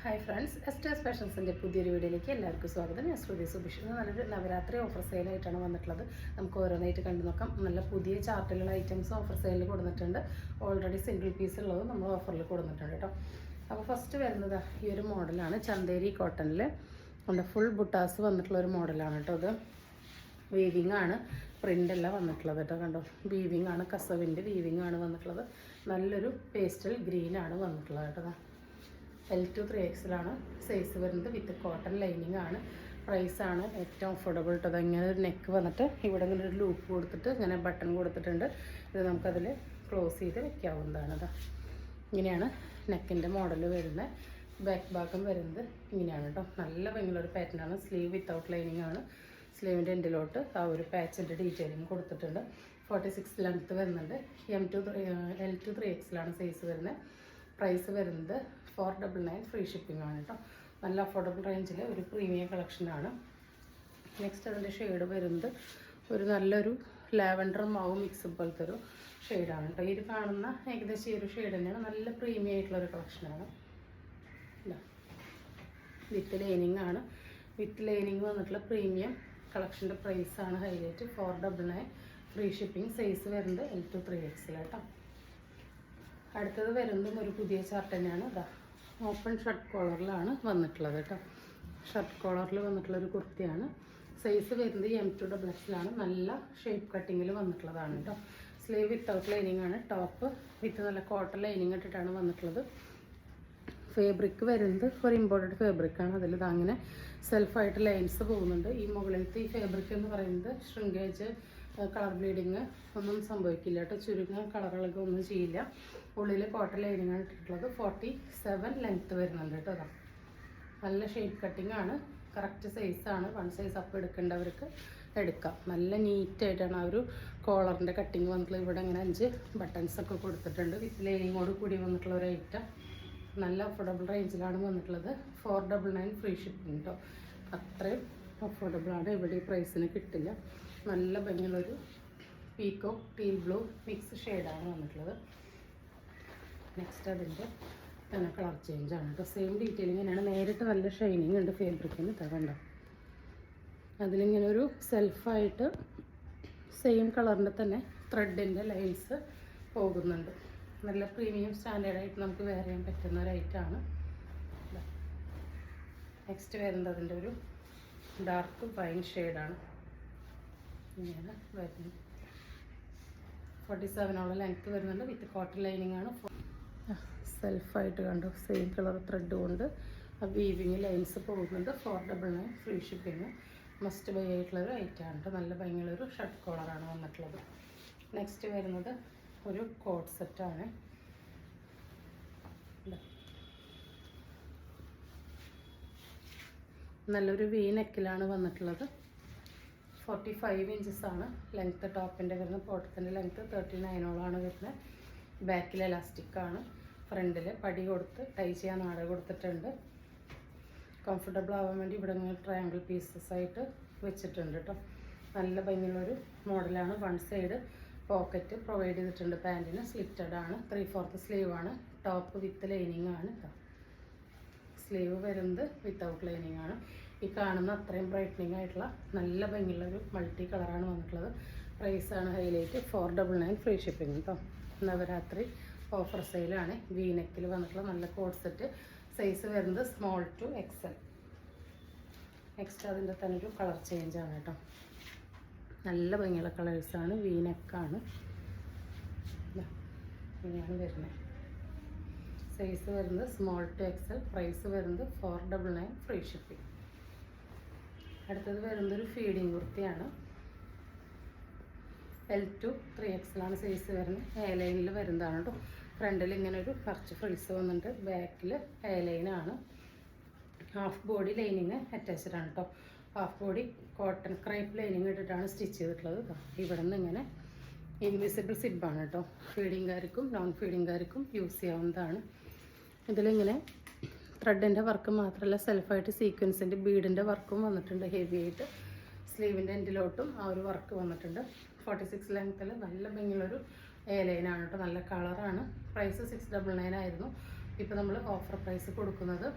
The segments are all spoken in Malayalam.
ഹായ് ഫ്രണ്ട്സ്, എസ്റ്റേഴ്സ് ഫാഷൻസിൻ്റെ പുതിയൊരു വീഡിയോയിലേക്ക് എല്ലാവർക്കും സ്വാഗതം. ഞാൻ ശ്രുതി സുഭിഷ്. നല്ലൊരു നവരാത്രി ഓഫർ സെയിലായിട്ടാണ് വന്നിട്ടുള്ളത്. നമുക്ക് ഓരോന്നായിട്ട് കണ്ടു നോക്കാം. നല്ല പുതിയ ചാർട്ടിലുള്ള ഐറ്റംസ് ഓഫർ സെയിലിൽ കൊടുത്തിട്ടുണ്ട്. ഓൾറെഡി സിംഗിൾ പീസ് ഉള്ളത് നമ്മൾ ഓഫറിൽ കൊടുത്തിട്ടുണ്ട് കേട്ടോ. അപ്പോൾ ഫസ്റ്റ് വരുന്നത് ഈ ഒരു മോഡലാണ്. ചന്തേരി കോട്ടണിൽ നമ്മുടെ ഫുൾ ബുട്ടാസ് വന്നിട്ടുള്ള ഒരു മോഡലാണ് കേട്ടോ. ഇത് വീവിങ് ആണ്, പ്രിൻ്റ് എല്ലാം വന്നിട്ടുള്ളത് കേട്ടോ. കണ്ടോ, വീവിങ് ആണ്, കസവിൻ്റെ വീവിങ് ആണ് വന്നിട്ടുള്ളത്. നല്ലൊരു പേസ്റ്റൽ ഗ്രീനാണ് വന്നിട്ടുള്ളത് കേട്ടോ. L2 3XL ആണ് സൈസ് വരുന്നത്. വിത്ത് കോട്ടൺ ലൈനിങ് ആണ്. പ്രൈസാണ് ഏറ്റവും അഫോർഡബിൾ കേട്ടോ. ഇങ്ങനെ ഒരു നെക്ക് വന്നിട്ട് ഇവിടെ ഇങ്ങനെ ഒരു ലൂപ്പ് കൊടുത്തിട്ട് ഇങ്ങനെ ബട്ടൺ കൊടുത്തിട്ടുണ്ട്. ഇത് നമുക്കതിൽ ക്ലോസ് ചെയ്ത് വെക്കാവുന്നതാണ്. അതാ ഇങ്ങനെയാണ് നെക്കിൻ്റെ മോഡൽ വരുന്നത്. ബാക്ക് ഭാഗം വരുന്നത് ഇങ്ങനെയാണ് കേട്ടോ. നല്ല ഭംഗിയുള്ളൊരു പാറ്റേൺ ആണ്. സ്ലീവ് വിത്തൗട്ട് ലൈനിങ് ആണ്. സ്ലീവിൻ്റെ എൻഡിലോട്ട് ആ ഒരു പാച്ചിൻ്റെ ഡീറ്റെയിലിംഗ് കൊടുത്തിട്ടുണ്ട്. 46 ലെങ്ത്ത് വരുന്നുണ്ട്. L2 3XL ആണ് സൈസ് വരുന്നത്. പ്രൈസ് വരുന്നത് 499 ഫ്രീ ഷിപ്പിംഗ് ആണ് കേട്ടോ. നല്ല അഫോർഡബിൾ റേഞ്ചിൽ ഒരു പ്രീമിയം കളക്ഷനാണ്. നെക്സ്റ്റ് അതിൻ്റെ ഷെയ്ഡ് വരുന്നത് ഒരു നല്ലൊരു ലാവൻഡർ മാവ് മിക്സ് പോലത്തെ ഒരു ഷെയ്ഡാണ് കേട്ടോ. ഇത് കാണുന്ന ഏകദേശം ഈ ഒരു ഷെയ്ഡ് തന്നെയാണ്. നല്ല പ്രീമിയം ആയിട്ടുള്ളൊരു കളക്ഷനാണ്. വിത്ത് ലൈനിങ് ആണ്. വിത്ത് ലൈനിങ് വന്നിട്ടുള്ള പ്രീമിയം കളക്ഷൻ്റെ പ്രൈസാണ് ഹൈലൈറ്റ്. 499 free shipping. സൈസ് വരുന്നത് L2 3XL കേട്ടോ. അടുത്തത് വരുന്നതും ഒരു പുതിയ ചാർട്ട് തന്നെയാണ്. ഇതാ ഓപ്പൺ ഷർട്ട് കോളറിലാണ് വന്നിട്ടുള്ളത് കേട്ടോ. ഷർട്ട് കോളറിൽ വന്നിട്ടുള്ളൊരു കുർത്തിയാണ്. സൈസ് വരുന്നത് M2XL ആണ്. നല്ല ഷേപ്പ് കട്ടിങ്ങിൽ വന്നിട്ടുള്ളതാണ് കേട്ടോ. സ്ലീവ് വിത്തൗട്ട് ലൈനിങ് ആണ്. ടോപ്പ് വിത്ത് നല്ല കോട്ടൺ ലൈനിങ് ഇട്ടിട്ടാണ് വന്നിട്ടുള്ളത്. ഫാബ്രിക് വരുന്നത് ഒരു ഇമ്പോർട്ടഡ് ഫാബ്രിക്കാണ്. അതിൽ ഇതങ്ങനെ സെൽഫായിട്ട് ലൈൻസ് പോകുന്നുണ്ട്. ഈ മുകളിലത്തെ ഈ ഫാബ്രിക് എന്ന് പറയുന്നത് ഷ്രിങ്കേജ്, കളർ ബ്ലീഡിങ് ഒന്നും സംഭവിക്കില്ല കേട്ടോ. ചുരുങ്ങ കളറുകളൊക്കെ ഒന്നും ചെയ്യില്ല. ഉള്ളിൽ കോട്ടൺ ലൈനിങ് ആണ് ഇട്ടിട്ടുള്ളത്. 47 ലെങ്ത്ത് വരുന്നുണ്ട് കേട്ടോ. അതാ നല്ല ഷേപ്പ് കട്ടിങ് ആണ്. കറക്റ്റ് സൈസാണ്. 1 സൈസ് അപ്പ് എടുക്കേണ്ടവർക്ക് എടുക്കാം. നല്ല നീറ്റായിട്ടാണ് ആ ഒരു കോളറിൻ്റെ കട്ടിങ് വന്നിട്ടുള്ളത്. ഇവിടെ ഇങ്ങനെ 5 ബട്ടൺസൊക്കെ കൊടുത്തിട്ടുണ്ട്. വിത്ത് ലൈനിങ്ങോട് കൂടി വന്നിട്ടുള്ള ഒരു ഐറ്റം. നല്ല അഫോർഡബിൾ റേഞ്ചിലാണ് വന്നിട്ടുള്ളത്. 499 ഫ്രീ ഷിപ്പിംഗ് കേട്ടോ. അത്രയും അഫോർഡബിളാണ്. ഇവിടെ ഈ പ്രൈസിന് കിട്ടില്ല. നല്ല ഭംഗിയുള്ളൊരു പീക്കോ ടീൽ ബ്ലൂ മിക്സ് ഷെയ്ഡാണ് വന്നിട്ടുള്ളത്. നെക്സ്റ്റ് അതിൻ്റെ തന്നെ കളർ ചേഞ്ച് ആണ് കേട്ടോ. സെയിം ഡീറ്റെയിലിംഗ് തന്നെയാണ്. നേരിട്ട് നല്ല ഷൈനിങ് ഉണ്ട് ഫാബ്രിക്കിന്. കണ്ടോ, അതിലിങ്ങനെ ഒരു സെൽഫായിട്ട് സെയിം കളറിൻ്റെ തന്നെ ത്രെഡിൻ്റെ ലൈൻസ് പോകുന്നുണ്ട്. നല്ല പ്രീമിയം സ്റ്റാൻഡേർഡായിട്ട് നമുക്ക് വെയർ ചെയ്യാൻ പറ്റുന്ന ഒരു ഐറ്റമാണ്. നെക്സ്റ്റ് വരുന്നത് അതിൻ്റെ ഒരു ഡാർക്ക് വൈൻ ഷെയ്ഡാണ്. ഇങ്ങനെ വരുന്നത് 47 ലെങ്ത്ത് വരുന്നുണ്ട്. വിത്ത് കോട്ടൺ ലൈനിങ് ആണ്. സെൽഫായിട്ട് കണ്ടു സെയിം കളർ ത്രെഡ് കൊണ്ട് ആ വീവിങ് ലൈൻസ് പോകുന്നുണ്ട്. 499 ഫ്രീ ഷിപ്പിങ്. മസ്റ്റ് ബൈ ആയിട്ടുള്ളൊരു ഐറ്റമാണ് കേട്ടോ. നല്ല ഭംഗിയുള്ളൊരു ഷർട്ട് കോളറാണ് വന്നിട്ടുള്ളത്. നെക്സ്റ്റ് വരുന്നത് ഒരു കോട്ട് സെറ്റാണ്. നല്ലൊരു വി നെക്കിലാണ് വന്നിട്ടുള്ളത്. 45 ഇഞ്ചസാണ് ലെങ്ത്ത്. ടോപ്പിൻ്റെ വരുന്ന പോട്ടത്തിൻ്റെ ലെങ്ത്ത് 39 വരുന്നത്. ബാക്കിൽ എലാസ്റ്റിക്കാണ്. ഫ്രണ്ടിൽ പടി കൊടുത്ത് ടൈ ചെയ്യാൻ നാട കൊടുത്തിട്ടുണ്ട്. കംഫർട്ടബിൾ ആവാൻ വേണ്ടി ഇവിടെ ഇങ്ങനെ ട്രയാങ്കിൾ പീസസ് ആയിട്ട് വെച്ചിട്ടുണ്ട് കേട്ടോ. നല്ല ഭംഗിയുള്ളൊരു മോഡലാണ്. 1 സൈഡ് പോക്കറ്റ് പ്രൊവൈഡ് ചെയ്തിട്ടുണ്ട്. പാൻറ്റിന് സ്ലിറ്റഡ് ആണ്. 3/4 സ്ലീവ് ആണ്. ടോപ്പ് വിത്ത് ലൈനിങ് ആണ് കേട്ടോ. സ്ലീവ് വരുന്നത് വിത്തൗട്ട് ലൈനിങ് ആണ്. ഈ കാണുന്ന അത്രയും ബ്രൈറ്റനിങ് ആയിട്ടുള്ള നല്ല ഭംഗിയുള്ളൊരു മൾട്ടി കളറാണ് വന്നിട്ടുള്ളത്. പ്രൈസാണ് ഹൈലൈറ്റ്. 499 ഫ്രീ ഷിപ്പിംഗ് കേട്ടോ. നവരാത്രി ഓഫർ സെയിലാണ്. വി നെക്കിൽ വന്നിട്ടുള്ള നല്ല കോട്ട് സെറ്റ്. സൈസ് വരുന്നത് സ്മോൾ ടു XL. നെക്സ്റ്റ് അതിൻ്റെ തന്നെ ഒരു കളർ ചേഞ്ചാണ് കേട്ടോ. നല്ല ഭംഗിയുള്ള കളേഴ്സാണ്. വി നെക്കാണ്. ഇങ്ങനെയാണ് വരുന്നത്. സൈസ് വരുന്നത് സ്മോൾ ടു XL. പ്രൈസ് വരുന്നത് 499 ഫ്രീ ഷിപ്പിംഗ്. അടുത്തത് വരുന്നതൊരു ഫീഡിങ് കുർത്തിയാണ്. L2 3XL ആണ് സൈസ് വരുന്നത്. എ ലൈനിൽ വരുന്നതാണ് കേട്ടോ. ഫ്രണ്ടിൽ ഇങ്ങനെ ഒരു കുറച്ച് ഫ്രിൽസ് വന്നിട്ട് ബാക്കിൽ എ ലൈനാണ്. ഹാഫ് ബോഡി ലൈനിങ് അറ്റാച്ച്ഡ് ആണ് കേട്ടോ. Half body cotton crepe lining ഇട്ടിട്ടാണ് സ്റ്റിച്ച് ചെയ്തിട്ടുള്ളത്. ഇവിടെ നിന്ന് ഇങ്ങനെ ഇൻവിസിബിൾ സിബാണ് കേട്ടോ. ഫീഡിങ്കാർക്കും നോൺ ഫീഡിങ്കാർക്കും യൂസ് ചെയ്യാവുന്നതാണ്. ഇതിലിങ്ങനെ ത്രെഡിൻ്റെ വർക്ക് മാത്രമല്ല സെൽഫായിട്ട് സീക്വൻസിൻ്റെ ബീഡിൻ്റെ വർക്കും വന്നിട്ടുണ്ട്. ഹെവി ആയിട്ട് സ്ലീവിൻ്റെ എൻഡിലോട്ടും ആ ഒരു വർക്ക് വന്നിട്ടുണ്ട്. 46 ലെങ്ത്തിൽ നല്ല ഭംഗിയുള്ളൊരു എ ലൈനാണ് കേട്ടോ. നല്ല കളറാണ്. പ്രൈസ് 699 ആയിരുന്നു. ഇപ്പോൾ നമ്മൾ ഓഫർ പ്രൈസ് കൊടുക്കുന്നത്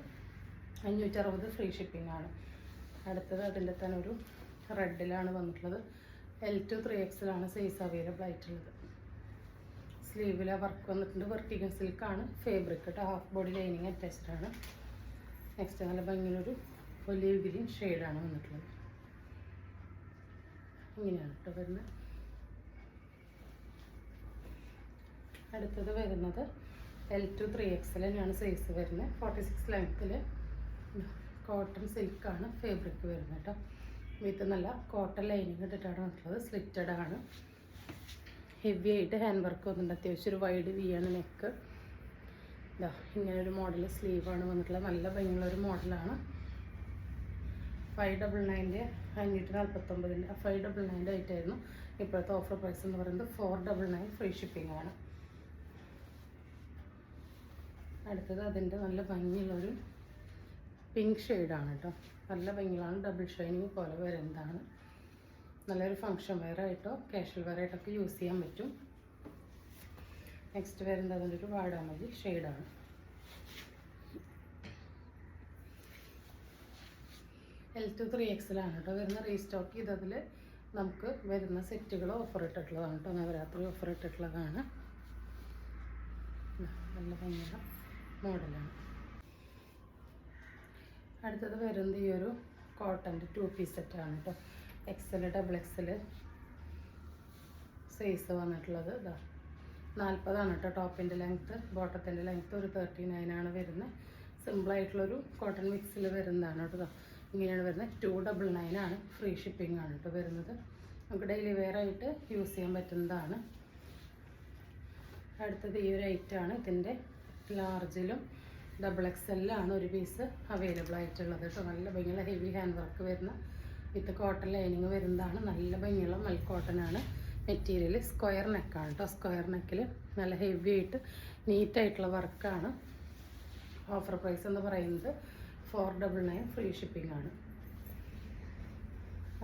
560 ഫ്രീ ഷിപ്പിംഗ് ആണ്. അടുത്തത് അതിൻ്റെ തന്നെ ഒരു റെഡിലാണ് വന്നിട്ടുള്ളത്. L2 3XL ആണ് സൈസ് അവൈലബിൾ ആയിട്ടുള്ളത്. സ്ലീവിലെ വർക്ക് വന്നിട്ടുണ്ട്. വെർട്ടിക്കൽ സിൽക്കാണ് ഫാബ്രിക് കേട്ടോ. ഹാഫ് ബോഡി ലൈനിങ് അറ്റാച്ച്ഡ് ആണ്. നെക്സ്റ്റ് നല്ല ഭംഗിയിലൊരു ഒലീവ് ഗ്രീൻ ഷെയ്ഡാണ് വന്നിട്ടുള്ളത്. ഇങ്ങനെയാണ് കേട്ടോ വരുന്നത്. അടുത്തത് വരുന്നത് L2 3XL തന്നെയാണ് സൈസ് വരുന്നത്. 46 ലെങ്ത്തിൽ കോട്ടൺ സിൽക്കാണ് ഫാബ്രിക് വരുന്നത് കേട്ടോ. വിത്ത് നല്ല കോട്ടൺ ലൈനിങ് ഇട്ടിട്ടാണ് വന്നിട്ടുള്ളത്. സ്ലിറ്റഡ് ആണ്. ഹെവി ആയിട്ട് ഹാൻഡ് വർക്ക് വന്നിട്ടുണ്ട്. അത്യാവശ്യം ഒരു വൈഡ് വി ആണ് നെക്ക്. ഇതാ ഇങ്ങനൊരു മോഡൽ സ്ലീവാണ് വന്നിട്ടുള്ളത്. നല്ല ഭംഗിയുള്ളൊരു മോഡലാണ്. 599 549 599 ആയിട്ടായിരുന്നു. ഇപ്പോഴത്തെ ഓഫർ പ്രൈസ് എന്ന് പറയുന്നത് 499 ഫ്രീ ഷിപ്പിംഗ് ആണ്. അടുത്തത് അതിൻ്റെ നല്ല ഭംഗിയുള്ളൊരു പിങ്ക് ഷെയ്ഡാണ് കേട്ടോ. നല്ല ഭംഗിയാണ്. ഡബിൾ ഷൈനിങ് പോലെ വരുന്നതാണ്. നല്ലൊരു ഫങ്ഷൻ വെയർ ആയിട്ടോ കാഷ്വൽ വെയർ ആയിട്ടൊക്കെ യൂസ് ചെയ്യാൻ പറ്റും. നെക്സ്റ്റ് വരുന്നത് അതിൻ്റെ ഒരു വാടാമല്ലി ഷെയ്ഡാണ്. L2 3XL ആണ് കേട്ടോ വരുന്ന. റീസ്റ്റോക്ക് ചെയ്തതിൽ നമുക്ക് വരുന്ന സെറ്റുകൾ ഓഫർ ഇട്ടിട്ടുള്ളതാണ് കേട്ടോ. നവരാത്രി ഓഫർ ഇട്ടിട്ടുള്ളതാണ്. നല്ല ഭംഗിയുള്ള മോഡലാണ്. അടുത്തത് വരുന്നത് ഈ ഒരു കോട്ടൻ്റെ 2 പീസ് സെറ്റാണ് കേട്ടോ. XL XXL സൈസ് വന്നിട്ടുള്ളത് ഇതാ 40 കേട്ടോ ടോപ്പിൻ്റെ ലെങ്ത്ത്. ബോട്ടത്തിൻ്റെ ലെങ്ത്ത് ഒരു 39 വരുന്നത്. സിമ്പിളായിട്ടുള്ളൊരു കോട്ടൺ മിക്സിൽ വരുന്നതാണ് കേട്ടോ. ഇങ്ങനെയാണ് വരുന്നത്. 299 ഫ്രീ ഷിപ്പിംഗ് ആണ് കേട്ടോ വരുന്നത്. നമുക്ക് ഡെയിലി വെയർ ആയിട്ട് യൂസ് ചെയ്യാൻ പറ്റുന്നതാണ്. അടുത്തത് ഈ ഒരു ഐറ്റാണ്. ഇതിൻ്റെ ലാർജിലും XXL ഒരു പീസ് അവൈലബിൾ ആയിട്ടുള്ളത് കേട്ടോ. നല്ല ഭംഗിയുള്ള ഹെവി ഹാൻഡ് വർക്ക് വരുന്ന വിത്ത് കോട്ടൺ ലൈനിങ് വരുന്നതാണ്. നല്ല ഭംഗിയുള്ള മൽ കോട്ടൺ ആണ്. മെറ്റീരിയൽ സ്ക്വയർ നെക്കാണ് കേട്ടോ. സ്ക്വയർ നെക്കിൽ നല്ല ഹെവി ആയിട്ട് നീറ്റായിട്ടുള്ള വർക്കാണ്. ഓഫർ പ്രൈസ് എന്ന് പറയുന്നത് 499 ഫ്രീ ഷിപ്പിംഗ് ആണ്.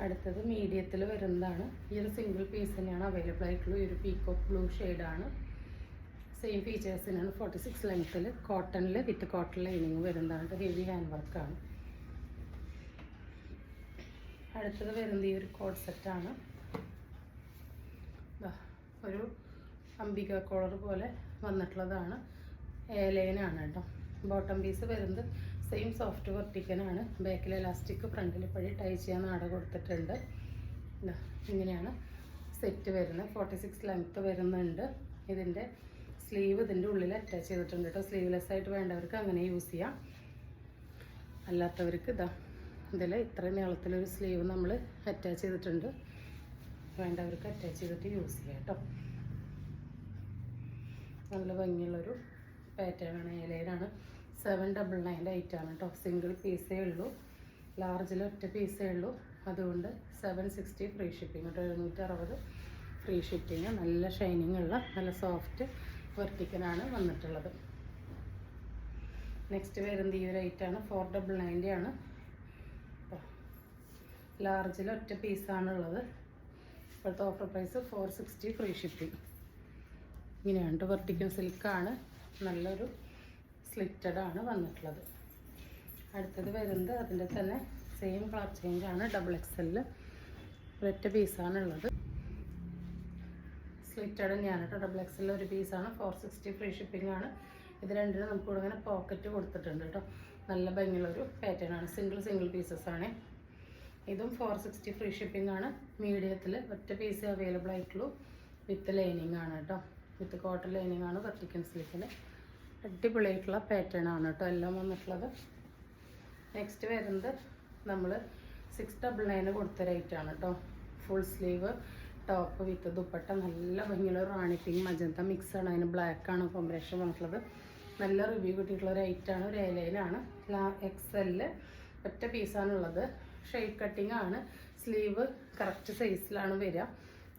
അടുത്തത് മീഡിയത്തിൽ വരുന്നതാണ്. ഈ ഒരു സിംഗിൾ പീസ് തന്നെയാണ് അവൈലബിൾ ആയിട്ടുള്ള ഈ ഒരു പീക്കോക്ക് ബ്ലൂ ഷെയ്ഡാണ്. സെയിം ഫീച്ചേഴ്സിനാണ്. 46 ലെങ്ത്തിൽ കോട്ടണിൽ വിത്ത് കോട്ടൺ ലൈനിങ് വരുന്നതാണ്. ഹെവി ഹാൻഡ് വർക്കാണ്. അടുത്തത് വരുന്നത് ഈ ഒരു കോഡ് സെറ്റാണ്. ഒരു അംബിക കോളർ പോലെ വന്നിട്ടുള്ളതാണ്. ലൈനാണ് കേട്ടോ. ബോട്ടം പീസ് വരുന്നത് സെയിം സോഫ്റ്റ് വെർട്ടിക്കനാണ്. ബാക്കിൽ എലാസ്റ്റിക്, ഫ്രണ്ടിൽ പഴി ടൈ ചെയ്യാൻ നാട കൊടുത്തിട്ടുണ്ട്. ഇങ്ങനെയാണ് സെറ്റ് വരുന്നത്. 46 ലെങ്ത്ത് വരുന്നുണ്ട്. ഇതിൻ്റെ സ്ലീവ് ഇതിൻ്റെ ഉള്ളിൽ അറ്റാച്ച് ചെയ്തിട്ടുണ്ട് കേട്ടോ. സ്ലീവ്ലെസ് ആയിട്ട് വേണ്ടവർക്ക് അങ്ങനെ യൂസ് ചെയ്യാം. അല്ലാത്തവർക്ക് ഇതിൽ ഇത്രയും നീളത്തിലൊരു സ്ലീവ് നമ്മൾ അറ്റാച്ച് ചെയ്തിട്ടുണ്ട്. വേണ്ടവർക്ക് അറ്റാച്ച് ചെയ്തിട്ട് യൂസ് ചെയ്യാം കേട്ടോ. നല്ല ഭംഗിയുള്ളൊരു പാറ്റേണാണ്. ലൈനാണ്. 799 ഐറ്റാണ് കേട്ടോ. സിംഗിൾ പീസേ ഉള്ളൂ. ലാർജിൽ ഒറ്റ പീസേ ഉള്ളൂ. അതുകൊണ്ട് 760 ഫ്രീ ഷിപ്പിംഗ് കേട്ടോ. 760 ഫ്രീ ഷിപ്പിംഗ്. നല്ല ഷൈനിങ് ഉള്ള നല്ല സോഫ്റ്റ് വെർട്ടിക്കനാണ് വന്നിട്ടുള്ളത്. നെക്സ്റ്റ് വരുന്നത് ഈ ഒരു ഐറ്റാണ്. 499 ആണ്. ലാർജിൽ ഒറ്റ പീസാണുള്ളത്. ഇപ്പോഴത്തെ ഓഫർ പ്രൈസ് 460 ഫ്രീ ഷിപ്പിംഗ്. ഇങ്ങനെയാണ് കേട്ടോ. വെർട്ടിക്കൽ സിൽക്കാണ്. നല്ലൊരു സ്ലിറ്റഡ് ആണ് വന്നിട്ടുള്ളത്. അടുത്തത് വരുന്നത് അതിൻ്റെ തന്നെ സെയിം കളർ ചേഞ്ചാണ്. XXL ഒരൊറ്റ പീസാണുള്ളത്. സ്ലിറ്റഡ് തന്നെയാണ് കേട്ടോ. XXL ഒരു പീസാണ്. 460 ഫ്രീ ഷിപ്പിംഗ് ആണ്. ഇത് രണ്ടിനും നമുക്ക് ഇവിടെ ഇങ്ങനെ പോക്കറ്റ് കൊടുത്തിട്ടുണ്ട് കേട്ടോ. നല്ല ഭംഗിയുള്ളൊരു പാറ്റേൺ ആണ്. സിംഗിൾ പീസസ് ആണ്. ഇതും 460 ഫ്രീ ഷിപ്പിംഗ് ആണ്. മീഡിയത്തിൽ ഒറ്റ പീസ് അവൈലബിൾ ആയിട്ടുള്ളൂ. വിത്ത് ലൈനിങ് ആണ് കേട്ടോ. വിത്ത് കോട്ടൺ ലൈനിങ് ആണ്. വെർട്ടിക്കൽ സിൽക്കിൽ അടിപൊളിയായിട്ടുള്ള പാറ്റേൺ ആണ് കേട്ടോ എല്ലാം വന്നിട്ടുള്ളത്. നെക്സ്റ്റ് വരുന്നത് നമ്മൾ 699 കൊടുത്ത റേറ്റാണ് കേട്ടോ. Full sleeve top with dupatta. നല്ല ഭംഗിയുള്ള റാണി പിങ്ക് മജന്ത മിക്സാണ്. അതിന് ബ്ലാക്കാണ് കോമ്പിനേഷൻ വന്നിട്ടുള്ളത്. നല്ല റിവ്യൂ കിട്ടിയിട്ടുള്ള ഒരു ഐറ്റാണ്. ഒരു ലൈനാണ്. XL ഒറ്റ പീസാണുള്ളത്. ഷെയ്ഡ് കട്ടിങ് ആണ്. സ്ലീവ് കറക്റ്റ് സൈസിലാണ് വരിക.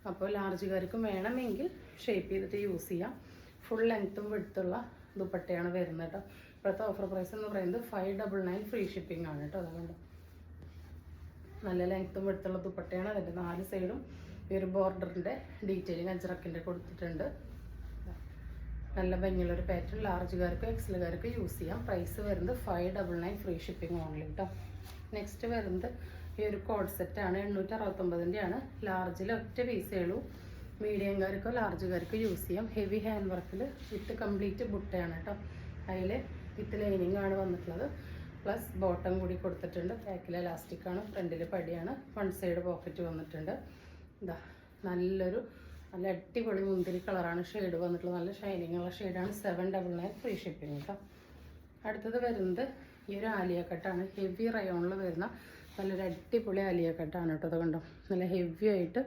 അപ്പോൾ ലാർജുകാർക്കും വേണമെങ്കിൽ ഷേപ്പ് ചെയ്തിട്ട് യൂസ് ചെയ്യാം. ഫുൾ ലെങ്ത്തും വിടുത്തുള്ള ദുപ്പട്ടയാണ് വരുന്നത് കേട്ടോ. ഇപ്പോഴത്തെ ഓഫർ പ്രൈസ് എന്ന് പറയുന്നത് 599 ഫ്രീ ഷിപ്പിംഗ് ആണ് കേട്ടോ. അതുകൊണ്ട് നല്ല ലെങ്ത്തും വിടുത്തുള്ള ദുപ്പട്ടയാണ്. അതിൻ്റെ 4 സൈഡും ഈ ഒരു ബോർഡറിൻ്റെ ഡീറ്റെയിലിങ് അജ്രക്കിൻ്റെ കൊടുത്തിട്ടുണ്ട്. നല്ല ഭംഗിയുള്ളൊരു പാറ്റേൺ. ലാർജുകാർക്ക് എക്സലുകാർക്ക് യൂസ് ചെയ്യാം. പ്രൈസ് വരുന്നത് 599 ഫ്രീ ഷിപ്പിംഗ് ഓൺലി കേട്ടോ. നെക്സ്റ്റ് വരുന്നത് ഈ ഒരു കോഡ് സെറ്റാണ്. 869-ൻ്റെ ആണ്. ലാർജിൽ ഒറ്റ പീസേ ഉള്ളൂ. മീഡിയംകാർക്കോ ലാർജുകാർക്കോ യൂസ് ചെയ്യാം. ഹെവി ഹാൻഡ് വർക്കിൽ വിത്ത് കംപ്ലീറ്റ് ബുട്ടയാണ് കേട്ടോ. അതിൽ വിത്ത് ലൈനിങ് ആണ് വന്നിട്ടുള്ളത്. പ്ലസ് ബോട്ടം കൂടി കൊടുത്തിട്ടുണ്ട്. ബാക്കിൽ എലാസ്റ്റിക് ആണ്, ഫ്രണ്ടിൽ പടിയാണ്. വൺ സൈഡ് പോക്കറ്റ് വന്നിട്ടുണ്ട്. ഇതാ നല്ല അടിപൊളി മുന്തിരി കളറാണ് ഷെയ്ഡ് വന്നിട്ടുള്ളത്. നല്ല ഷൈനിങ് ഉള്ള ഷെയ്ഡാണ്. 799 ഫ്രീ ഷിപ്പിംഗ് കേട്ടോ. അടുത്തത് വരുന്നത് ഈ ഒരു ആലിയ കട്ടാണ്. ഹെവി റയോണിൽ വരുന്ന നല്ലൊരു അടിപൊളി ആലിയ കട്ടാണ് കേട്ടോ. അത് കണ്ടോ, നല്ല ഹെവി ആയിട്ട്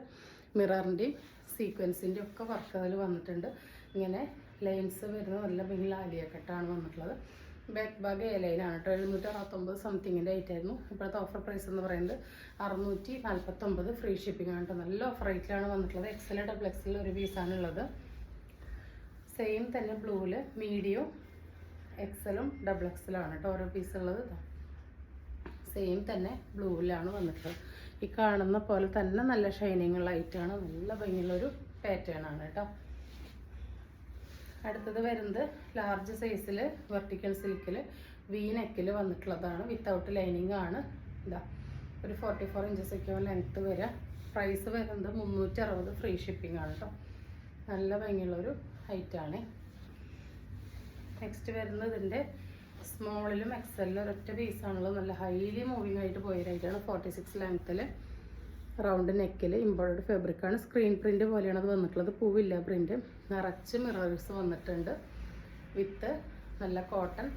മിററിൻ്റെയും സീക്വൻസിൻ്റെയും ഒക്കെ വർക്ക് അതിൽ വന്നിട്ടുണ്ട്. ഇങ്ങനെ ലൈൻസ് വരുന്ന നല്ല ഭംഗിയുള്ള ആലിയ കട്ടാണ് വന്നിട്ടുള്ളത്. ബാക്ക് ഭാഗ് എ ലൈനാണ് കേട്ടോ. 769 സംതിങ്ങിൻ്റെ ആയിട്ടായിരുന്നു. ഇപ്പോഴത്തെ ഓഫർ പ്രൈസ് എന്ന് പറയുന്നത് 649 ഫ്രീ ഷിപ്പിംഗ് ആണ് കേട്ടോ. നല്ല ഓഫർ റേറ്റിലാണ് വന്നിട്ടുള്ളത്. എക്സൽ ഡബിൾ എക്സൽ ഒരു പീസാണുള്ളത്. സെയിം തന്നെ ബ്ലൂവിൽ മീഡിയം എക്സലും ഡബിൾ എക്സലാണ് കേട്ടോ ഓരോ പീസ് ഉള്ളത്. സെയിം തന്നെ ബ്ലൂവിലാണ് വന്നിട്ടുള്ളത്. ഈ കാണുന്ന പോലെ തന്നെ നല്ല ഷൈനിങ് ഉള്ള ഐറ്റാണ്. നല്ല ഭംഗിയുള്ളൊരു പാറ്റേൺ ആണ് കേട്ടോ. അടുത്തത് വരുന്നത് ലാർജ് സൈസിൽ വെർട്ടിക്കൽ സിൽക്കിൽ വി നെക്കിൽ വന്നിട്ടുള്ളതാണ്. വിത്തൗട്ട് ലൈനിങ് ആണ്. ഇതാ ഒരു 44 ഇഞ്ചസൊക്കെ ലെങ്ത്ത് വരിക. പ്രൈസ് വരുന്നത് 360 ഫ്രീ ഷിപ്പിംഗ് ആണ് കേട്ടോ. നല്ല ഭംഗിയുള്ളൊരു ഹൈറ്റാണ്. നെക്സ്റ്റ് വരുന്നത് ഇതിൻ്റെ സ്മോളിലും എക്സലിലും ഒരൊറ്റ പീസാണുള്ളത്. നല്ല ഹൈലി മൂവിങ് ആയിട്ട് പോയതായിട്ടാണ്. 46 ലെങ്ത്തിൽ റൗണ്ട് നെക്കിൽ എംബ്രോയിഡറി ഫാബ്രിക്കാണ്. സ്ക്രീൻ പ്രിൻറ്റ് പോലെയാണ് അത് വന്നിട്ടുള്ളത്. പൂവില്ല പ്രിൻറ്റ്. നിറച്ച് മിറേഴ്സ് വന്നിട്ടുണ്ട്. വിത്ത് നല്ല കോട്ടൺ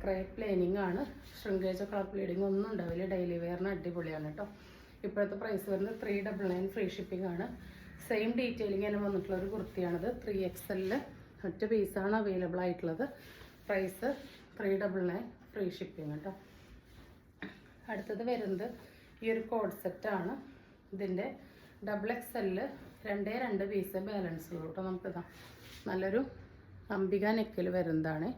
ക്രേപ്പ് ലൈനിങ് ആണ്. ഷ്രിങ്കേജോ കളർ ബ്ലീഡിങ് ഒന്നും ഉണ്ടാവില്ല. ഡെയിലി വെയറിന് അടിപൊളിയാണ് കേട്ടോ. ഇപ്പോഴത്തെ പ്രൈസ് വരുന്നത് 399 ഫ്രീ ഷിപ്പിംഗ് ആണ്. സെയിം ഡീറ്റെയിലിംഗ് തന്നെ വന്നിട്ടുള്ള ഒരു കുർത്തിയാണിത്. 3XL ഒറ്റ പീസാണ് അവൈലബിൾ ആയിട്ടുള്ളത്. പ്രൈസ് 399 ഫ്രീ ഷിപ്പിംഗ് കേട്ടോ. അടുത്തത് വരുന്നത് ഈ ഒരു കോഡ് സെറ്റാണ്. ഇതിൻ്റെ ഡബിൾ XL 2 പീസ് ബാലൻസ് ഉള്ളൂ കേട്ടോ. നമുക്കിതാ നല്ലൊരു അംബിക നെക്കിൽ വരുന്നതാണ്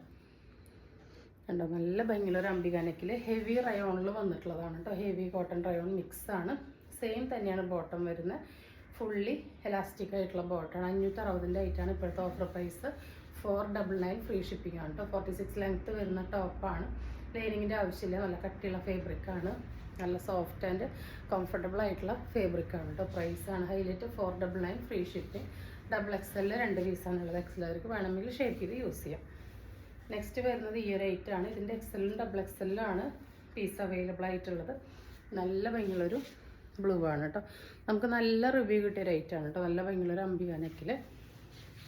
കണ്ടോ. നല്ല ഭംഗിയുള്ളൊരു അംബിക നെക്കിൽ ഹെവി റയോണിൽ വന്നിട്ടുള്ളതാണ് കേട്ടോ. ഹെവി കോട്ടൺ റയോൺ മിക്സ് ആണ്. സെയിം തന്നെയാണ് ബോട്ടം വരുന്നത്. ഫുള്ളി എലാസ്റ്റിക് ആയിട്ടുള്ള ബോട്ടാണ്. 560-ൻ്റെ ആയിട്ടാണ് ഇപ്പോഴത്തെ ഓഫർ പ്രൈസ്. 499 ഫ്രീ ഷിപ്പിംഗ് ആണ് കേട്ടോ. 46 ലെങ്ത്ത് വരുന്ന ടോപ്പാണ്. ലൈനിങ്ങിൻ്റെ ആവശ്യമില്ല. നല്ല കട്ടിയുള്ള ഫാബ്രിക്കാണ്. നല്ല സോഫ്റ്റ് ആൻഡ് കംഫർട്ടബിൾ ആയിട്ടുള്ള ഫാബ്രിക്കാണ് കേട്ടോ. പ്രൈസാണ് highlight. 499 free shipping. Double XL 2 പീസാണുള്ളത്. എക്സലുകാർക്ക് വേണമെങ്കിൽ ഷേപ്പ് ചെയ്ത് യൂസ് ചെയ്യാം. നെക്സ്റ്റ് വരുന്നത് ഈ ഒരു 8 ആണ്. ഇതിൻ്റെ XL ഡബിൾ XL ആണ് പീസ് അവൈലബിൾ ആയിട്ടുള്ളത്. നല്ല ഭംഗിയുള്ളൊരു ബ്ലൂ ആണ് കേട്ടോ. നമുക്ക് നല്ല റിവ്യൂ കിട്ടിയ ഒരു 8 ആണ് കേട്ടോ. നല്ല ഭംഗിയുള്ളൊരു അംബിക നെക്കിൽ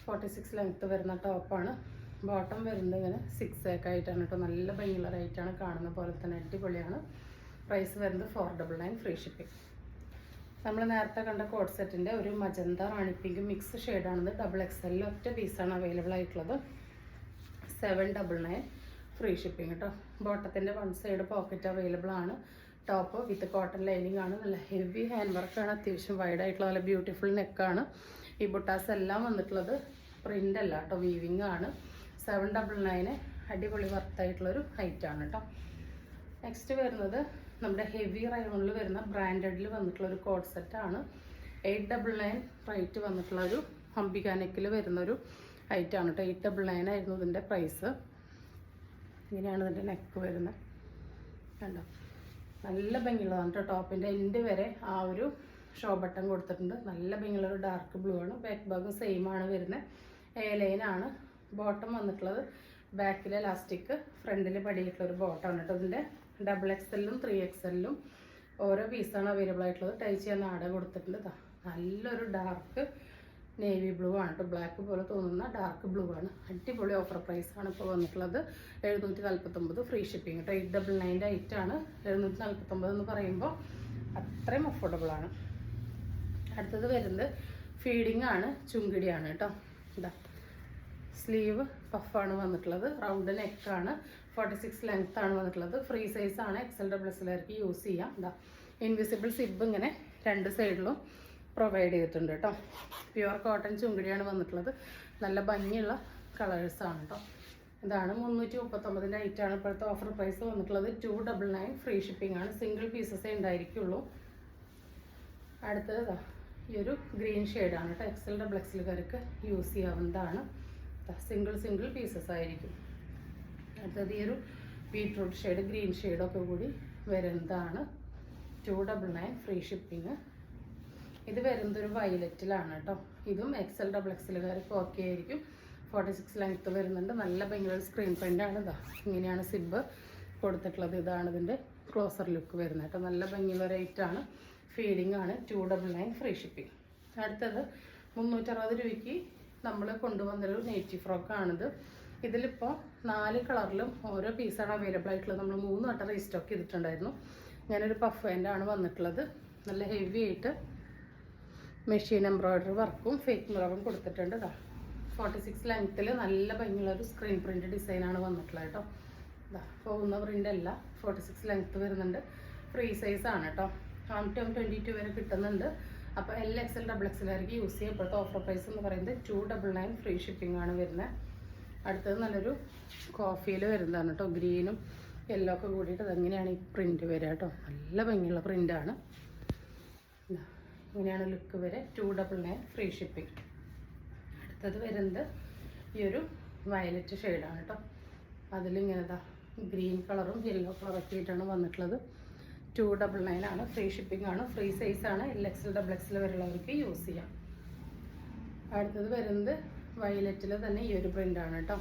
46 ലെങ്ത്ത് വരുന്ന ടോപ്പാണ്. ബോട്ടം വരുന്നത് ഇങ്ങനെ 6 ആയിട്ടാണ് കേട്ടോ. നല്ല ഭംഗിയുള്ള റേറ്റാണ്. കാണുന്ന പോലെ തന്നെ അടിപൊളിയാണ്. പ്രൈസ് വരുന്നത് 499 ഫ്രീ ഷിപ്പിംഗ്. നമ്മൾ നേരത്തെ കണ്ട കോഡ് സെറ്റിൻ്റെ ഒരു മജന്ത റാണി പിങ്ക് മിക്സ് ഷെയ്ഡാണിത്. ഡബിൾ XL ഒറ്റ പീസാണ് അവൈലബിൾ ആയിട്ടുള്ളത്. 799 ഫ്രീ ഷിപ്പിംഗ് കേട്ടോ. ബോട്ടത്തിൻ്റെ വൺ സൈഡ് പോക്കറ്റ് അവൈലബിൾ ആണ്. ടോപ്പ് വിത്ത് കോട്ടൺ ലൈനിങ് ആണ്. നല്ല ഹെവി ഹാൻഡ് വർക്കാണ്. അത്യാവശ്യം വൈഡ് ആയിട്ടുള്ള നല്ല ബ്യൂട്ടിഫുൾ നെക്കാണ്. ഈ ബുട്ടാസ് എല്ലാം വന്നിട്ടുള്ളത് പ്രിൻ്റ് അല്ല കേട്ടോ, വീവിങ് ആണ്. 799 അടിപൊളി വർത്തായിട്ടുള്ളൊരു ഹൈറ്റാണ് കേട്ടോ. നെക്സ്റ്റ് വരുന്നത് നമ്മുടെ ഹെവി റയോണിൽ വരുന്ന ബ്രാൻഡഡിൽ വന്നിട്ടുള്ളൊരു കോഡ് സെറ്റാണ്. 899 റേറ്റ് വന്നിട്ടുള്ളൊരു അംബിക നെക്കിൽ വരുന്നൊരു ഐറ്റാണ് കേട്ടോ. 899 ആയിരുന്നു ഇതിൻ്റെ പ്രൈസ്. ഇങ്ങനെയാണ് ഇതിൻ്റെ നെക്ക് വരുന്നത് കണ്ടോ. നല്ല ഭംഗിയുള്ളതാണ് കേട്ടോ. ടോപ്പിൻ്റെ എൻഡ് വരെ ആ ഒരു ഷോ ബട്ടൺ കൊടുത്തിട്ടുണ്ട്. നല്ല ഭംഗിയുള്ളൊരു ഡാർക്ക് ബ്ലൂ ആണ്. ബാക്ക് ഭാഗം സെയിം ആണ് വരുന്നത്. എ ലൈനാണ് ബോട്ടം വന്നിട്ടുള്ളത്. ബാക്കിൽ എലാസ്റ്റിക്, ഫ്രണ്ടിൽ പടിയിട്ടുള്ളൊരു ബോട്ടമാണ് കേട്ടോ. ഇതിൻ്റെ ഡബിൾ XL 3XL ഓരോ പീസാണ് അവൈലബിൾ ആയിട്ടുള്ളത്. ടൈ ചെയ്യാൻ നാട കൊടുത്തിട്ടുണ്ട്. നല്ലൊരു ഡാർക്ക് നേവി ബ്ലൂ ആണ് കേട്ടോ. ബ്ലാക്ക് പോലെ തോന്നുന്ന ഡാർക്ക് ബ്ലൂ ആണ്. അടിപൊളി ഓഫർ പ്രൈസാണ് ഇപ്പോൾ വന്നിട്ടുള്ളത്. 749 ഫ്രീ ഷിപ്പിംഗ് കേട്ടോ. 899 ഐറ്റാണ്. 749 എന്ന് പറയുമ്പോൾ അത്രയും അഫോർഡബിൾ ആണ്. അടുത്തത് വരുന്നത് ഫീഡിങ് ആണ്. ചുങ്കിടിയാണ് കേട്ടോ. ഇതാ സ്ലീവ് പഫാണ് വന്നിട്ടുള്ളത്. റൗണ്ട് നെക്കാണ്. 46 ലെങ്ത് ആണ് വന്നിട്ടുള്ളത്. ഫ്രീ സൈസ് ആണ്. XL XL യൂസ് ചെയ്യാം. ഇതാ ഇൻവിസിബിൾ സിബ് ഇങ്ങനെ രണ്ട് സൈഡിലും പ്രൊവൈഡ് ചെയ്തിട്ടുണ്ട് കേട്ടോ. പ്യുവർ കോട്ടൺ ചുങ്കിടിയാണ് വന്നിട്ടുള്ളത്. നല്ല ഭംഗിയുള്ള കളേഴ്സാണ് കേട്ടോ. ഇതാണ് 339-ൻ്റെ ഐറ്റാണ് ഇപ്പോഴത്തെ ഓഫർ പ്രൈസ് വന്നിട്ടുള്ളത്. 299 ഫ്രീ ഷിപ്പിംഗ് ആണ്. സിംഗിൾ പീസസേ ഉണ്ടായിരിക്കുള്ളൂ. അടുത്തത് ഈ ഒരു ഗ്രീൻ ഷെയ്ഡാണ് കേട്ടോ. XL XL യൂസ് ചെയ്യാവുന്നതാണ്. സിംഗിൾ പീസസ് ആയിരിക്കും. അടുത്തത് ഈ ഒരു ബീട്രൂട്ട് ഷെയ്ഡ് ഗ്രീൻ ഷെയ്ഡൊക്കെ കൂടി വരുന്നതാണ്. 299 ഫ്രീ ഷിപ്പിങ്. ഇത് വരുന്നത് ഒരു വയലറ്റിലാണ് കേട്ടോ. ഇതും XL XXLകാർക്ക് ഓക്കെ ആയിരിക്കും. 46 ലെങ്ത്ത് വരുന്നുണ്ട്. നല്ല ഭയങ്കര സ്ക്രീൻ പ്രിൻ്റാണ്. ഇതാ ഇങ്ങനെയാണ് സിബ് കൊടുത്തിട്ടുള്ളത്. ഇതാണ് ഇതിൻ്റെ ക്ലോസർ ലുക്ക് വരുന്നത് കേട്ടോ. നല്ല ഭംഗിയുള്ള റേറ്റാണ്. ഫീഡിങ് ആണ്. 299 ഫ്രീ ഷിപ്പിംഗ്. അടുത്തത് 360 രൂപയ്ക്ക് നമ്മൾ കൊണ്ടുവന്നൊരു നെയ്റ്റി ഫ്രോക്കാണിത്. ഇതിലിപ്പോൾ 4 കളറിലും ഓരോ പീസാണ് അവൈലബിൾ ആയിട്ടുള്ളത്. നമ്മൾ 3 വട്ടം റീസ്റ്റോക്ക് ചെയ്തിട്ടുണ്ടായിരുന്നു. ഞാനൊരു പഫ് പാൻ്റാണ് വന്നിട്ടുള്ളത്. നല്ല ഹെവി ആയിട്ട് മെഷീൻ എംബ്രോയ്ഡറി വർക്കും ഫേക്ക് മിററും കൊടുത്തിട്ടുണ്ട്. ഇതാ 46 ലെങ്ത്തിൽ നല്ല ഭംഗിയുള്ളൊരു സ്ക്രീൻ പ്രിൻ്റ് ഡിസൈനാണ് വന്നിട്ടുള്ളത് കേട്ടോ. ഇതാ പോകുന്ന പ്രിൻ്റ് അല്ല. 46 ലെങ്ത്ത് വരുന്നുണ്ട്. ഫ്രീ സൈസാണ് കേട്ടോ. 22 വരെ കിട്ടുന്നുണ്ട്. അപ്പോൾ XL XXLകാർക്ക് യൂസ് ചെയ്യാം. ഇപ്പോഴത്തെ ഓഫർ പ്രൈസ് എന്ന് പറയുന്നത് 299 ഫ്രീ ഷിപ്പിംഗ് ആണ് വരുന്നത്. അടുത്തത് നല്ലൊരു കോഫിയിൽ വരുന്നതാണ് കേട്ടോ. ഗ്രീനും യെല്ലോ ഒക്കെ കൂടിയിട്ട് അതെങ്ങനെയാണ് ഈ പ്രിൻ്റ് വരിക കേട്ടോ. നല്ല ഭംഗിയുള്ള പ്രിൻ്റാണ്. ഇങ്ങനെയാണ് ലുക്ക് വരെ. 299 ഫ്രീ ഷിപ്പിംഗ്. അടുത്തത് വരുന്നത് ഈ ഒരു വയലറ്റ് ഷെയ്ഡാണ് കേട്ടോ. അതിലിങ്ങനെ ഗ്രീൻ കളറും യെല്ലോ കളറൊക്കെ ആയിട്ടാണ് വന്നിട്ടുള്ളത്. 299 ആണ്. ഫ്രീ ഷിപ്പിംഗ് ആണ്. ഫ്രീ സൈസാണ്. XL XXL വരെയുള്ളവർക്ക് യൂസ് ചെയ്യാം. അടുത്തത് വരുന്നത് വയലറ്റിൽ തന്നെ ഈ ഒരു പ്രിൻ്റാണ് കേട്ടോ.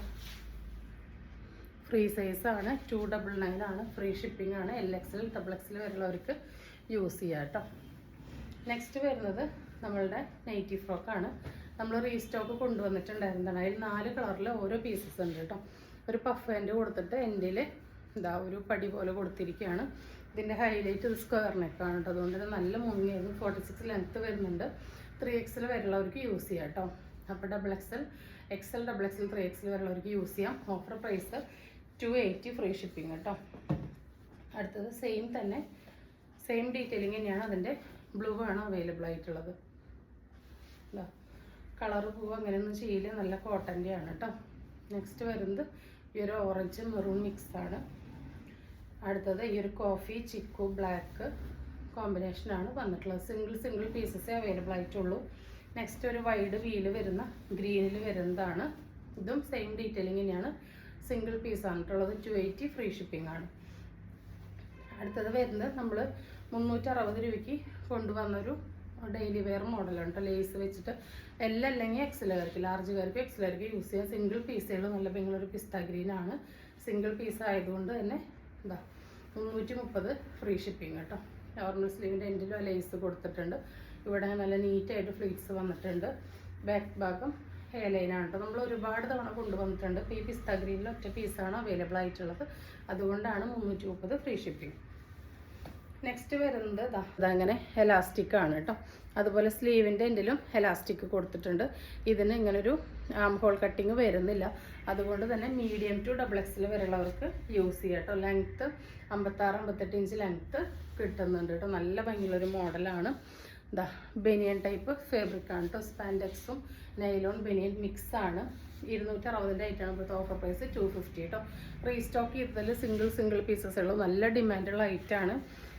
ഫ്രീ സൈസാണ്. 299 ആണ്. ഫ്രീ ഷിപ്പിംഗ് ആണ്. XL XXL വരെയുള്ളവർക്ക് യൂസ് ചെയ്യാം കേട്ടോ. നെക്സ്റ്റ് വരുന്നത് നമ്മളുടെ നൈറ്റി ഫ്രോക്കാണ്. നമ്മൾ റീസ്റ്റോക്ക് കൊണ്ടുവന്നിട്ടുണ്ടായിരുന്നതാണ്. അതിൽ 4 കളറിൽ ഓരോ പീസസ് ഉണ്ട് കേട്ടോ. ഒരു പഫ് പാൻ്റ് കൊടുത്തിട്ട് എൻഡിൽ ഇതാ ഒരു പടി പോലെ കൊടുത്തിരിക്കുകയാണ്. ഇതിൻ്റെ ഹൈലൈറ്റ് ഇത് സ്ക്വയർ നെക്കാണ് കേട്ടോ. അതുകൊണ്ട് തന്നെ നല്ല മുങ്ങിയായിരുന്നു. 46 ലെങ്ത്ത് വരുന്നുണ്ട്. 3XL വരെയുള്ളവർക്ക് യൂസ് ചെയ്യാം കേട്ടോ. അപ്പോൾ XL XXL 3XL വരെയുള്ളവർക്ക് യൂസ് ചെയ്യാം. ഓഫർ പ്രൈസ് 280 ഫ്രീ ഷിപ്പിംഗ് കേട്ടോ. അടുത്തത് സെയിം ഡീറ്റെയിലിംഗ് തന്നെയാണ്. അതിൻ്റെ ബ്ലൂ ആണ് അവൈലബിൾ ആയിട്ടുള്ളത്. കളർ പൂവ് അങ്ങനെയൊന്നും ചെയ്യില്ല. നല്ല കോട്ടൻ്റെ ആണ് കേട്ടോ. നെക്സ്റ്റ് വരുന്നത് ഈ ഒരു ഓറഞ്ച് മെറൂൺ മിക്സാണ്. അടുത്തത് ഈ ഒരു കോഫി ചിക്കു ബ്ലാക്ക് കോമ്പിനേഷനാണ് വന്നിട്ടുള്ളത്. സിംഗിൾ പീസസേ അവൈലബിൾ ആയിട്ടുള്ളൂ. നെക്സ്റ്റ് ഒരു വൈഡ് വീല് വരുന്ന ഗ്രീനിൽ വരുന്നതാണ്. ഇതും സെയിം ഡീറ്റെയിലിംഗ് തന്നെയാണ്. സിംഗിൾ പീസാണ് കേട്ടുള്ളത്. 280 ഫ്രീ ഷിപ്പിംഗ് ആണ്. അടുത്തത് വരുന്നത് നമ്മൾ 360 രൂപയ്ക്ക് കൊണ്ടുവന്നൊരു ഡെയിലി വെയർ മോഡലാണ് കേട്ടോ. ലേസ് വെച്ചിട്ട് അല്ലെങ്കിൽ XLകാർക്ക് ലാർജുകാർക്ക് XLകാർക്ക് യൂസ് ചെയ്യാം. സിംഗിൾ പീസുകൾ നല്ല ഭംഗിയുള്ളൊരു പിസ്ത ഗ്രീനാണ്. സിംഗിൾ പീസ് ആയതുകൊണ്ട് തന്നെ എന്താ 330 ഫ്രീ ഷിപ്പിംഗ് കേട്ടോ. നോർമൽ സ്ലീവിൻ്റെ എൻഡിലും ലേസ് കൊടുത്തിട്ടുണ്ട്. ഇവിടെ നല്ല നീറ്റായിട്ട് ഫ്ലീറ്റ്സ് വന്നിട്ടുണ്ട്. ബാക്ക് ഭാഗം ഹെയർ ലൈനാണ് കേട്ടോ. നമ്മൾ ഒരുപാട് തവണ കൊണ്ടുവന്നിട്ടുണ്ട്. ഇപ്പോൾ ഈ പിസ്ത ഗ്രീനിൽ ഒറ്റ പീസാണ് അവൈലബിൾ ആയിട്ടുള്ളത്. അതുകൊണ്ടാണ് 330 ഫ്രീ ഷിപ്പിംഗ്. നെക്സ്റ്റ് വരുന്നത് അതങ്ങനെ എലാസ്റ്റിക് ആണ് കേട്ടോ. അതുപോലെ സ്ലീവിൻ്റെ എൻഡിലും എലാസ്റ്റിക് കൊടുത്തിട്ടുണ്ട്. ഇതിന് ഇങ്ങനൊരു ആം ഹോൾ കട്ടിങ് വരുന്നില്ല. അതുകൊണ്ട് തന്നെ മീഡിയം ടു XXL വരെയുള്ളവർക്ക് യൂസ് ചെയ്യാം കേട്ടോ. ലെങ്ത്ത് 56-58 ഇഞ്ച് ലെങ്ത്ത് കിട്ടുന്നുണ്ട് കേട്ടോ. നല്ല ഭംഗിയുള്ളൊരു മോഡലാണ്. ഇതാ ബനിയൻ ടൈപ്പ് ഫാബ്രിക് ആണ് കേട്ടോ. സ്പാൻഡെക്സും നൈലോൺ ബനിയൻ മിക്സാണ്. 260 ആയിട്ടാണ് ഇപ്പോഴത്തെ ഓഫർ പ്രൈസ്. 250 കേട്ടോ. റീസ്റ്റോക്ക് ചെയ്തതിൽ സിംഗിൾ പീസസ് ഉള്ളൂ. നല്ല ഡിമാൻഡുള്ള ഐറ്റാണ്.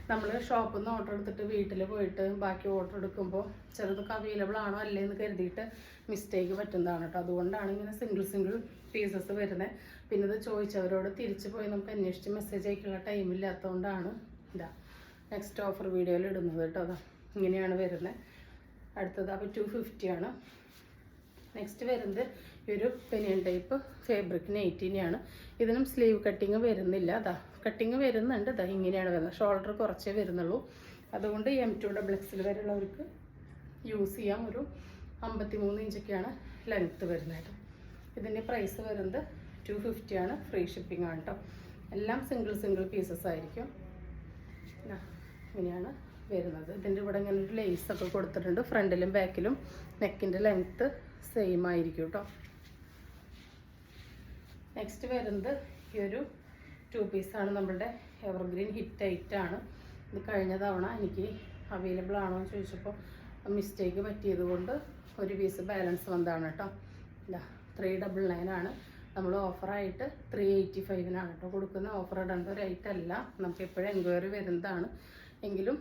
നമ്മൾ ഷോപ്പിൽ നിന്ന് ഓർഡർ എടുത്തിട്ട് വീട്ടിൽ പോയിട്ട് ബാക്കി ഓർഡർ എടുക്കുമ്പോൾ ചിലതൊക്കെ അവൈലബിൾ ആണോ അല്ലേ എന്ന് കരുതിയിട്ട് മിസ്റ്റേക്ക് പറ്റുന്നതാണ് കേട്ടോ. അതുകൊണ്ടാണ് ഇങ്ങനെ സിംഗിൾ പീസസ് വരുന്നത്. പിന്നെ ഇത് ചോദിച്ചവരോട് തിരിച്ച് പോയി നമുക്ക് അന്വേഷിച്ച് മെസ്സേജ് അയക്കാനുള്ള ടൈമില്ലാത്തതുകൊണ്ടാണ് ഇതാ നെക്സ്റ്റ് ഓഫർ വീഡിയോയിൽ ഇടുന്നത് കേട്ടോ. അതാ ഇങ്ങനെയാണ് വരുന്നത്. അടുത്തത് അപ്പോൾ 250 ആണ്. നെക്സ്റ്റ് വരുന്നത് ഒരു പെനിയൻ ടൈപ്പ് ഫാബ്രിക് നൈറ്റിനെയാണ്. ഇതിനും സ്ലീവ് കട്ടിങ് വരുന്നില്ല. അതാ കട്ടിങ് വരുന്നുണ്ട്. ഇതാ ഇങ്ങനെയാണ് വരുന്നത്. ഷോൾഡർ കുറച്ചേ വരുന്നുള്ളൂ. അതുകൊണ്ട് M2 XXL വരെയുള്ളവർക്ക് യൂസ് ചെയ്യാം. ഒരു 53 ഇഞ്ചൊക്കെയാണ് ലെങ്ത്ത് വരുന്നത്. ഇതിൻ്റെ പ്രൈസ് വരുന്നത് 250 ആണ്. ഫ്രീ ഷിപ്പിംഗ് ആണ് കേട്ടോ. എല്ലാം സിംഗിൾ പീസസ് ആയിരിക്കും. ഇങ്ങനെയാണ് വരുന്നത്. ഇതിൻ്റെ ഇവിടെ ഇങ്ങനെ ഒരു ലേസൊക്കെ കൊടുത്തിട്ടുണ്ട്. ഫ്രണ്ടിലും ബാക്കിലും നെക്കിൻ്റെ ലെങ്ത്ത് സെയിം ആയിരിക്കും കേട്ടോ. നെക്സ്റ്റ് വരുന്നത് ഈ ഒരു 2 പീസാണ്. നമ്മളുടെ എവർഗ്രീൻ ഹിറ്റ് ഐറ്റാണ്. ഇത് കഴിഞ്ഞ തവണ എനിക്ക് അവൈലബിൾ ആണോ എന്ന് ചോദിച്ചപ്പോൾ മിസ്റ്റേക്ക് പറ്റിയത് കൊണ്ട് ഒരു പീസ് ബാലൻസ് വന്നതാണ് കേട്ടോ. ഇതാ 399 ആണ്. നമ്മൾ ഓഫറായിട്ട് 385 കേട്ടോ കൊടുക്കുന്ന. ഓഫർ ഇടേണ്ട ഒരു ഐറ്റം അല്ല. നമുക്ക് എപ്പോഴും എൻക്വയറി വരുന്നതാണ്. എങ്കിലും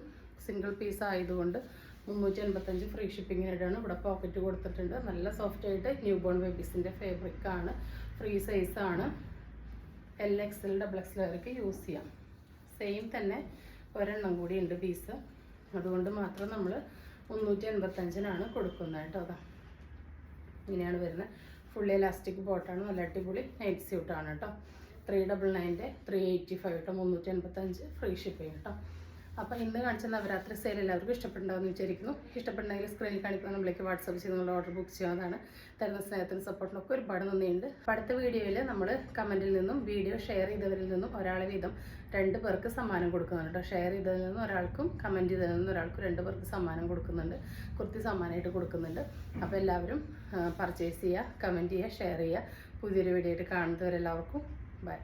സിംഗിൾ പീസ് ആയതുകൊണ്ട് 385 ഫ്രീ ഷിപ്പിങ്ങിനായിട്ടാണ്. ഇവിടെ പോക്കറ്റ് കൊടുത്തിട്ടുണ്ട്. നല്ല സോഫ്റ്റ് ആയിട്ട് ന്യൂ ബോൺ ബേബീസിൻ്റെ ഫാബ്രിക്കാണ്. ഫ്രീ സൈസാണ്. LXL XXL വരെയൊക്കെ യൂസ് ചെയ്യാം. സെയിം തന്നെ ഒരെണ്ണം കൂടി ഉണ്ട് പീസ്. അതുകൊണ്ട് മാത്രം നമ്മൾ 385-നാണ് കൊടുക്കുന്നത് കേട്ടോ. അതാ ഇങ്ങനെയാണ് വരുന്നത്. ഫുള്ളി ഇലാസ്റ്റിക് ബോട്ടാണ്. നല്ല അടിപൊളി നൈറ്റ് സ്യൂട്ടാണ് കേട്ടോ. 399 385 കേട്ടോ. 385 ഫ്രീ ഷിപ്പിംഗ് കേട്ടോ. അപ്പോൾ ഇന്ന് കാണിച്ച നവരാത്രി സെയിൽ എല്ലാവർക്കും ഇഷ്ടപ്പെട്ടുണ്ടാകുമെന്ന് വിചാരിക്കുന്നു. ഇഷ്ടപ്പെട്ടുണ്ടെങ്കിൽ സ്ക്രീനിൽ കാണിക്കുന്ന നമ്മൾക്ക് വാട്സപ്പ് ചെയ്ത് നമ്മൾ ഓർഡർ ബുക്ക് ചെയ്യാവുന്നതാണ്. തരുന്ന സ്നേഹത്തിനും സപ്പോർട്ടിനൊക്കെ ഒരുപാട് നന്ദിയുണ്ട്. അപ്പോൾ അടുത്ത വീഡിയോയിൽ നമ്മൾ കമൻറ്റിൽ നിന്നും വീഡിയോ ഷെയർ ചെയ്തവരിൽ നിന്നും ഒരാളെ വീതം 2 പേർക്ക് സമ്മാനം കൊടുക്കുന്നുണ്ട് കേട്ടോ. ഷെയർ ചെയ്തതിൽ നിന്നും ഒരാൾക്കും കമൻറ്റ് ചെയ്തതിൽ നിന്നും ഒരാൾക്കും 2 പേർക്ക് സമ്മാനം കൊടുക്കുന്നുണ്ട്. കുർത്തി സമ്മാനമായിട്ട് കൊടുക്കുന്നുണ്ട്. അപ്പോൾ എല്ലാവരും പർച്ചേസ് ചെയ്യുക, കമൻറ്റ് ചെയ്യുക, ഷെയർ ചെയ്യുക. പുതിയൊരു വീഡിയോ ആയിട്ട് കാണുന്നവരെല്ലാവർക്കും ബൈ.